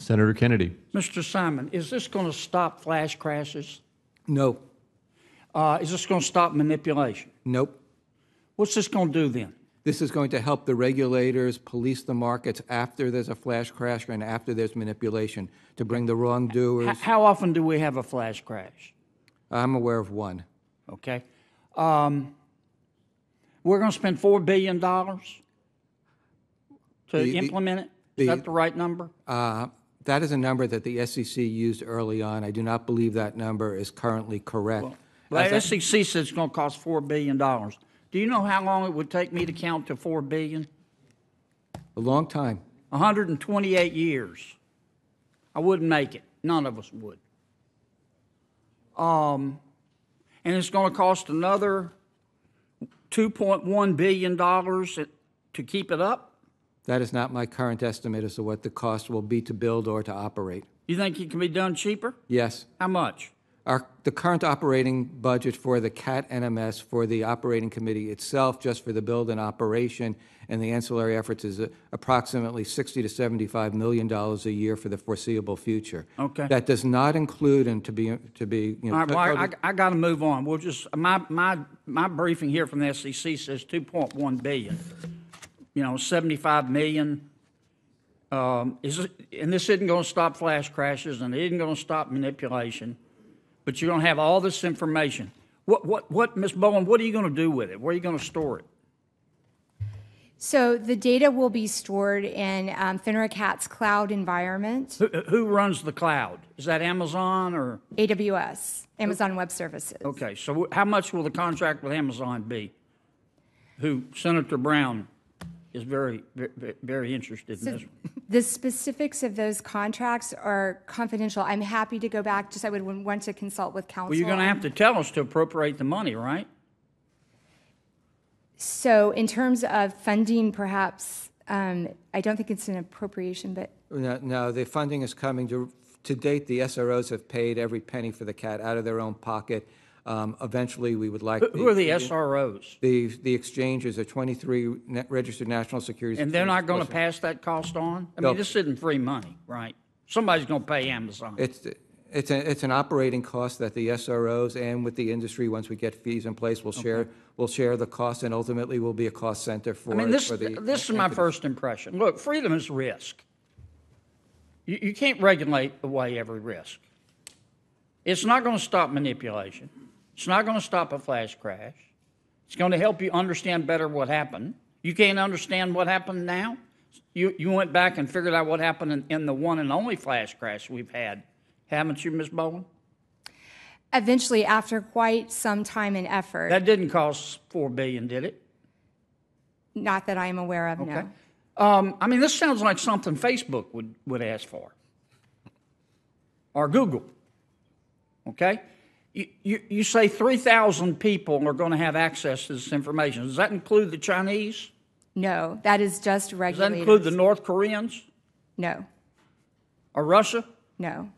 Senator Kennedy. Mr. Simon, is this going to stop flash crashes? No. Is this going to stop manipulation? Nope. What's this going to do then? This is going to help the regulators police the markets after there's a flash crash and after there's manipulation to bring the wrongdoers. How often do we have a flash crash? I'm aware of one. Okay. We're going to spend $4 billion to implement it? Is that the right number? That is a number that the SEC used early on. I do not believe that number is currently correct. Well, the SEC says it's going to cost $4 billion. Do you know how long it would take me to count to $4 billion? A long time. 128 years. I wouldn't make it. None of us would. And it's going to cost another $2.1 billion to keep it up? That is not my current estimate as to what the cost will be to build or to operate. You think it can be done cheaper? Yes. How much? The current operating budget for the CAT NMS for the operating committee itself, just for the build and operation and the ancillary efforts, is approximately $60 to $75 million a year for the foreseeable future. Okay. That does not include, and to be All right, well, I got to move on. We'll just my briefing here from the SEC says $2.1 billion. 75 million. And this isn't going to stop flash crashes, and it isn't going to stop manipulation. But you're going to have all this information. What, Ms. Bowen, what are you going to do with it? Where are you going to store it? So the data will be stored in FINRA CAT's cloud environment. Who runs the cloud? Is that Amazon or? AWS, Amazon Web Services. Okay, so how much will the contract with Amazon be? Who Senator Brown is very, very, very interested in this. The specifics of those contracts are confidential. I'm happy to go back, I would want to consult with counsel. Well, you're going to have to tell us to appropriate the money, right? So in terms of funding, perhaps, I don't think it's an appropriation, but... No, the funding is coming. To date, the SROs have paid every penny for the CAT out of their own pocket. Eventually, we would like... Who are the SROs? The exchanges are 23 registered national securities. And they're not going to pass that cost on? I mean, this isn't free money, right? Somebody's going to pay Amazon. It's an operating cost that the SROs and with the industry, once we get fees in place, will share the cost, and ultimately will be a cost center for. I mean, this is my first impression. Look, freedom is risk. You can't regulate away every risk. It's not going to stop manipulation. It's not going to stop a flash crash. It's going to help you understand better what happened. You can't understand what happened now? You went back and figured out what happened in the one and only flash crash we've had. Haven't you, Ms. Bowen? Eventually, after quite some time and effort. That didn't cost $4 billion, did it? Not that I'm aware of, okay. No. I mean, this sounds like something Facebook would ask for. Or Google. Okay? You say 3,000 people are going to have access to this information. Does that include the Chinese? No, that is just regulators. Does that include the North Koreans? No. Or Russia? No.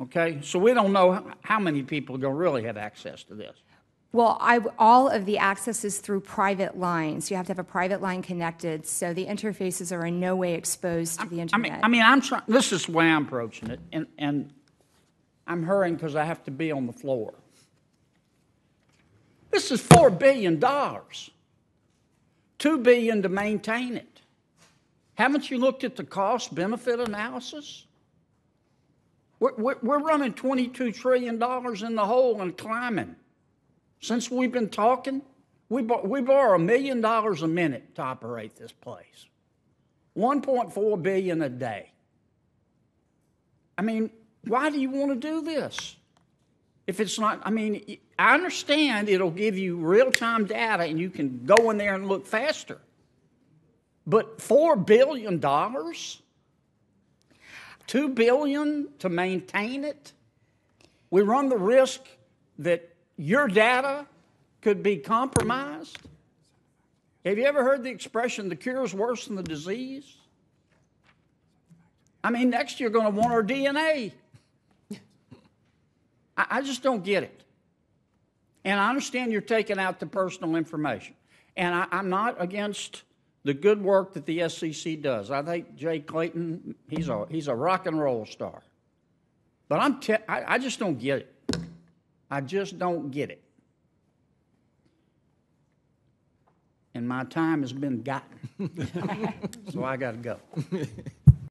Okay, so we don't know how many people are going to really have access to this. Well, all of the access is through private lines. You have to have a private line connected, so the interfaces are in no way exposed to the internet. I'm trying. This is the way I'm approaching it, and I'm hurrying because I have to be on the floor. This is $4 billion. $2 billion to maintain it. Haven't you looked at the cost-benefit analysis? We're running $22 trillion in the hole and climbing. Since we've been talking, we borrow $1 million a minute to operate this place. $1.4 billion a day. I mean, why do you want to do this? If it's not, I mean, I understand it'll give you real-time data and you can go in there and look faster. But $4 billion? $2 billion to maintain it? We run the risk that your data could be compromised? Have you ever heard the expression, the cure is worse than the disease? I mean, next you're going to want our DNA. I just don't get it. And I understand you're taking out the personal information. And I'm not against the good work that the SCC does. I think Jay Clayton, he's a rock and roll star. But I just don't get it. I just don't get it. And my time has been gotten. So I got to go.